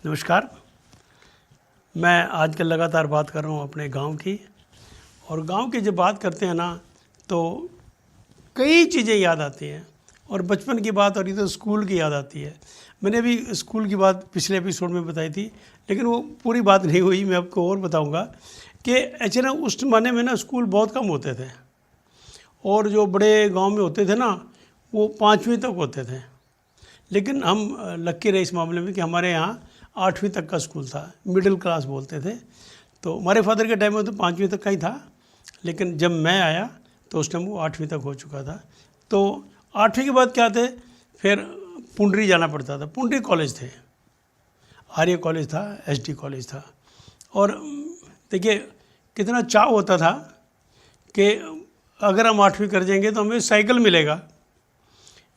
नमस्कार। मैं आजकल लगातार बात कर रहा हूँ अपने गांव की। और गांव की जब बात करते हैं ना तो कई चीज़ें याद आती हैं। और बचपन की बात और ये तो स्कूल की याद आती है। मैंने अभी स्कूल की बात पिछले एपिसोड में बताई थी, लेकिन वो पूरी बात नहीं हुई। मैं आपको और बताऊंगा कि ऐसे ना उस ज़माने में ना स्कूल बहुत कम होते थे, और जो बड़े गांव में होते थे ना वो 5वीं तक होते थे। लेकिन हम लक्की रहे इस मामले में कि हमारे यहाँ 8वीं तक का स्कूल था, मिडिल क्लास बोलते थे। तो हमारे फादर के टाइम में तो 5वीं तक का ही था, लेकिन जब मैं आया तो उस टाइम वो 8वीं तक हो चुका था। तो 8वीं के बाद क्या थे, फिर पुंडरी जाना पड़ता था। पुंडरी कॉलेज थे, आर्य कॉलेज था, एसडी कॉलेज था। और देखिए कितना चाव होता था कि अगर हम 8वीं कर जाएंगे तो हमें साइकिल मिलेगा।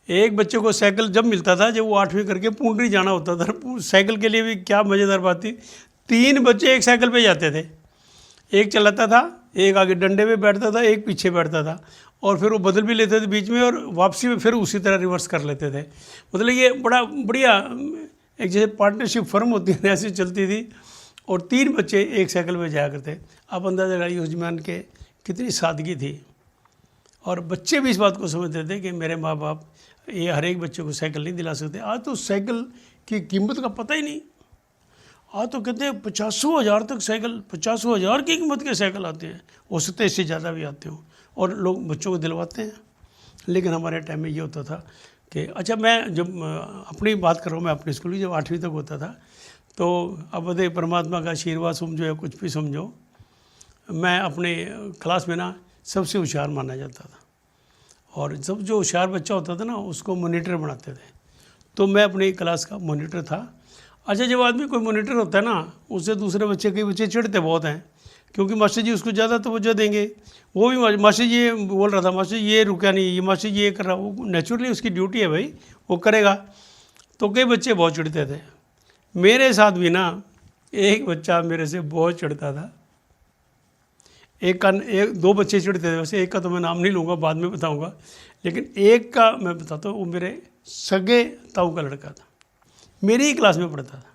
एक बच्चे को साइकिल जब मिलता था जब वो 8वीं करके पुंडरी जाना होता था। साइकिल के लिए भी क्या मज़ेदार बात थी, 3 बच्चे एक साइकिल पे जाते थे। एक चलाता था, एक आगे डंडे पे बैठता था, एक पीछे बैठता था, और फिर वो बदल भी लेते थे बीच में, और वापसी में फिर उसी तरह रिवर्स कर लेते थे। मतलब ये बड़ा बढ़िया एक जैसे पार्टनरशिप फर्म होती है ऐसी चलती थी। और 3 बच्चे एक साइकिल पे जाया करते। आप अंदाज़ा लगाइए उस जमाने के कितनी सादगी थी। और बच्चे भी इस बात को समझते थे कि मेरे माँ बाप ये हर एक बच्चे को साइकिल नहीं दिला सकते। आज तो साइकिल की कीमत का पता ही नहीं। आज तो कहते हैं 50,000 तक साइकिल, 50,000 की कीमत के साइकिल आते हैं, हो सकता है इससे ज़्यादा भी आते हो, और लोग बच्चों को दिलवाते हैं। लेकिन हमारे टाइम में ये होता था कि अच्छा, मैं जब अपनी बात कर रहा हूँ, मैं अपने स्कूल की जब 8वीं तक होता था, तो अब बताइए परमात्मा का आशीर्वाद समझो या कुछ भी समझो, मैं अपने क्लास में ना सबसे होशियार माना जाता था। और जब जो होशियार बच्चा होता था ना उसको मॉनिटर बनाते थे। तो मैं अपनी क्लास का मॉनिटर था। अच्छा, जब आदमी कोई मॉनिटर होता है ना, उससे दूसरे बच्चे, कई बच्चे चिढ़ते बहुत हैं, क्योंकि मास्टर जी उसको ज़्यादा तवज्जो देंगे। वो भी मास्टर जी ये बोल रहा था, मास्टर जी ये रुका नहीं, ये मास्टर जी ये कर रहा, वो नेचुरली उसकी ड्यूटी है भाई, वो करेगा। तो कई बच्चे बहुत चिढ़ते थे। मेरे साथ भी ना एक बच्चा मेरे से बहुत चिढ़ता था। एक 2 बच्चे चिढ़ते थे वैसे, एक का तो मैं नाम नहीं लूँगा, बाद में बताऊँगा। लेकिन एक का मैं बताता हूँ, वो मेरे सगे ताऊ का लड़का था, मेरी ही क्लास में पढ़ता था।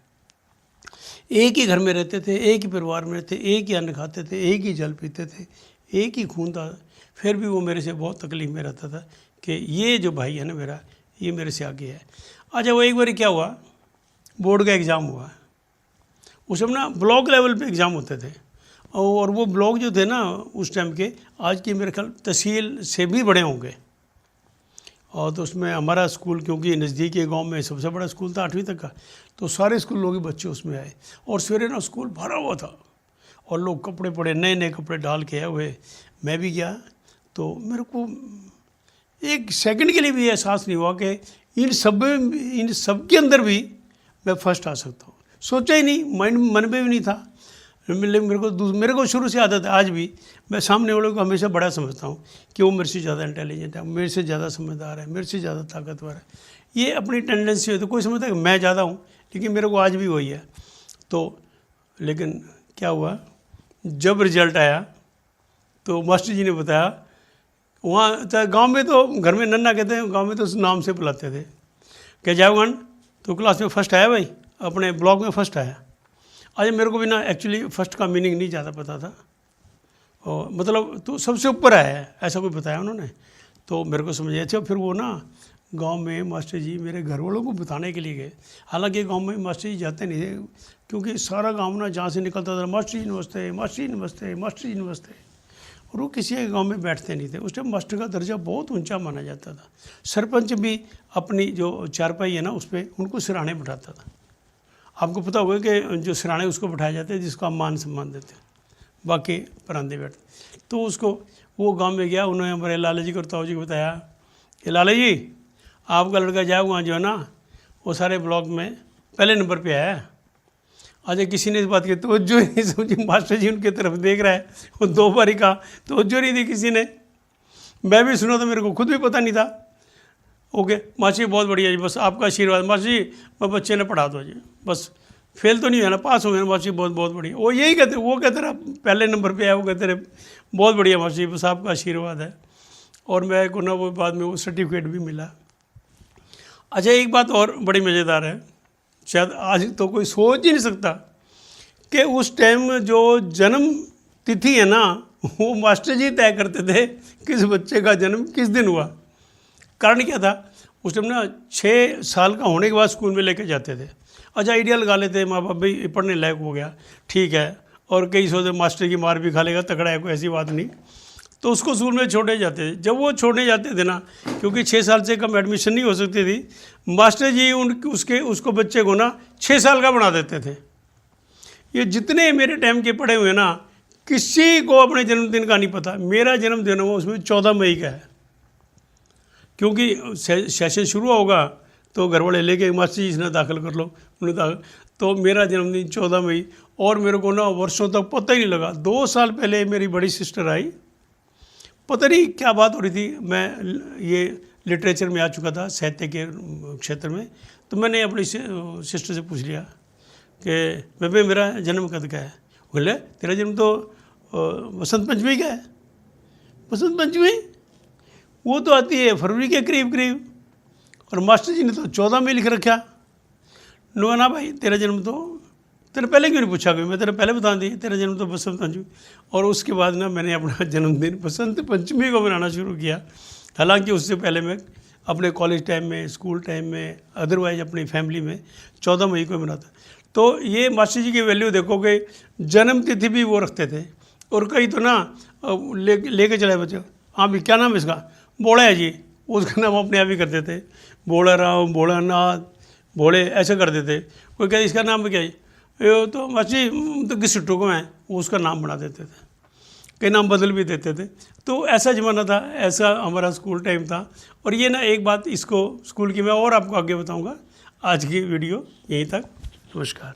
एक ही घर में रहते थे, एक ही परिवार में रहते, एक ही अन्न खाते थे, एक ही जल पीते थे, एक ही खून था। फिर भी वो मेरे से बहुत तकलीफ में रहता था कि ये जो भाई है ना मेरा, ये मेरे से आगे है। अच्छा, वो एक बार क्या हुआ, बोर्ड का एग्ज़ाम हुआ। उस समय ना ब्लॉक लेवल पे एग्ज़ाम होते थे, और वो ब्लॉक जो थे ना उस टाइम के, आज की मेरे ख्याल तहसील से भी बड़े होंगे। और तो उसमें हमारा स्कूल, क्योंकि नज़दीकी गांव में सबसे बड़ा स्कूल था 8वीं तक का, तो सारे स्कूल लोग ही बच्चे उसमें आए। और सवेरे ना स्कूल भरा हुआ था, और लोग कपड़े पड़े, नए नए कपड़े डाल के आए हुए। मैं भी गया, तो मेरे को एक सेकंड के लिए भी एहसास नहीं हुआ कि इन सब के अंदर भी मैं फर्स्ट आ सकता हूँ। सोचा ही नहीं, मन में भी नहीं था। मेरे को शुरू से आदत है, आज भी मैं सामने वाले को हमेशा बड़ा समझता हूँ कि वो मेरे से ज़्यादा इंटेलिजेंट है, मेरे से ज़्यादा समझदार है, मेरे से ज़्यादा ताकतवर है। ये अपनी टेंडेंसी है। तो कोई समझता है कि मैं ज़्यादा हूँ, लेकिन मेरे को आज भी वही है। तो लेकिन क्या हुआ, जब रिजल्ट आया तो मास्टर जी ने बताया, वहाँ गाँव में तो घर में नन्ना कहते हैं, गाँव में तो नाम से बुलाते थे कि जाओगन तो क्लास में फ़र्स्ट आया भाई, अपने ब्लॉक में फ़र्स्ट आया। आज मेरे को भी ना एक्चुअली फ़र्स्ट का मीनिंग नहीं ज़्यादा पता था, और मतलब तो सबसे ऊपर आया है ऐसा कोई बताया उन्होंने, तो मेरे को समझ आया। फिर वो ना गांव में मास्टर जी मेरे घर वालों को बताने के लिए गए। हालांकि गांव में मास्टर जी जाते नहीं थे, क्योंकि सारा गांव ना जहाँ से निकलता था मास्टर जी नमस्ते, मास्टर जी नमस्ते, मास्टर जी नमस्ते, और वो किसी एक गाँव में बैठते नहीं थे। उस टाइम मास्टर का दर्जा बहुत ऊँचा माना जाता था। सरपंच भी अपनी जो चारपाई है ना उस पर उनको सिराने बैठाता था। आपको पता होगा कि जो सिराने उसको बैठाए जाते हैं जिसको आप मान सम्मान देते हैं, बाकी परांदे बैठते। तो उसको वो गांव में गया, उन्होंने हमारे लाला जी को और ताऊ जी को बताया कि लाला जी आपका लड़का जाए वहाँ जो है ना वो सारे ब्लॉक में पहले नंबर पे आया है। आज किसी ने इस बात की तवज्जो ही नहीं समझी, मास्टर जी उनकी तरफ देख रहा है, वो 2 बार ही कहा, तवज्जो नहीं दी किसी ने। मैं भी सुना तो मेरे को खुद भी पता नहीं था। ओके मास्टर जी बहुत बढ़िया जी, बस आपका आशीर्वाद मास्टर जी, मैं बच्चे ने पढ़ा दो जी, बस फेल तो नहीं हुआ ना, पास हो गया ना मास्टर जी, बहुत बहुत बढ़िया। वो यही कहते, वो कहते रहे पहले नंबर पे आया, वो कहते रहे बहुत बढ़िया मास्टर जी, बस आपका आशीर्वाद है। और मेरे को ना वो बाद में वो सर्टिफिकेट भी मिला। अच्छा, एक बात और बड़ी मज़ेदार है शायद आज तो कोई सोच ही नहीं सकता कि उस टाइम जो जन्म तिथि है ना, वो मास्टर जी तय करते थे किस बच्चे का जन्म किस दिन हुआ। कारण क्या था, उस टाइम ना 6 साल का होने के बाद स्कूल में लेके जाते थे। अच्छा आइडिया लगा लेते माँ बाप, भाई पढ़ने लायक हो गया, ठीक है, और कई सोचते मास्टर की मार भी खा लेगा, तगड़ा है, कोई ऐसी बात नहीं, तो उसको स्कूल में छोड़ने जाते थे। जब वो छोड़ने जाते थे ना, क्योंकि 6 साल से कम एडमिशन नहीं हो सकती थी, मास्टर जी उसको बच्चे को ना 6 साल का बना देते थे। ये जितने मेरे टाइम के पढ़े हुए ना, किसी को अपने जन्मदिन का नहीं पता। मेरा जन्मदिन हुआ उसमें 14 मई का है, क्योंकि सेशन शुरू होगा तो घर वाले लेके मास्टर जी इसने दाखिल कर लो, उन्हें दाखिल, तो मेरा जन्मदिन 14 मई, और मेरे को ना वर्षों तक पता ही नहीं लगा। 2 साल पहले मेरी बड़ी सिस्टर आई, पता नहीं क्या बात हो रही थी, मैं ये लिटरेचर में आ चुका था, साहित्य के क्षेत्र में, तो मैंने अपनी सिस्टर से पूछ लिया कि बेबे मेरा जन्म कब का है। बोले तेरा जन्म तो बसंत पंचमी का है। बसंत पंचमी वो तो आती है फरवरी के करीब करीब, और मास्टर जी ने तो 14 में लिख रखा। नो ना भाई, तेरा जन्म तो तेरे पहले क्यों नहीं पूछा, कोई मैं तेरे पहले बता दी, तेरा जन्म तो बसंत पंचमी। और उसके बाद ना मैंने अपना जन्मदिन बसंत पंचमी को मनाना शुरू किया। हालांकि उससे पहले मैं अपने कॉलेज टाइम में, स्कूल टाइम में, अदरवाइज अपनी फैमिली में 14 मई को मनाता। तो ये मास्टर जी की वैल्यू देखो कि जन्म तिथि भी वो रखते थे। और कई तो ना लेके चले बच्चे, हाँ भी क्या नाम है इसका, बोड़ा है जी, उसका नाम अपने आप ही करते थे, बोड़ा राम, भोलानाथ, भोले, ऐसे कर देते। कोई कहते इसका नाम क्या है, ये तो मास्टर जी तो किस टुको है, उसका नाम बना देते थे, कई नाम बदल भी देते थे। तो ऐसा ज़माना था, ऐसा हमारा स्कूल टाइम था। और ये ना एक बात इसको स्कूल की मैं और आपको आगे बताऊंगा। आज की वीडियो यहीं तक, नमस्कार।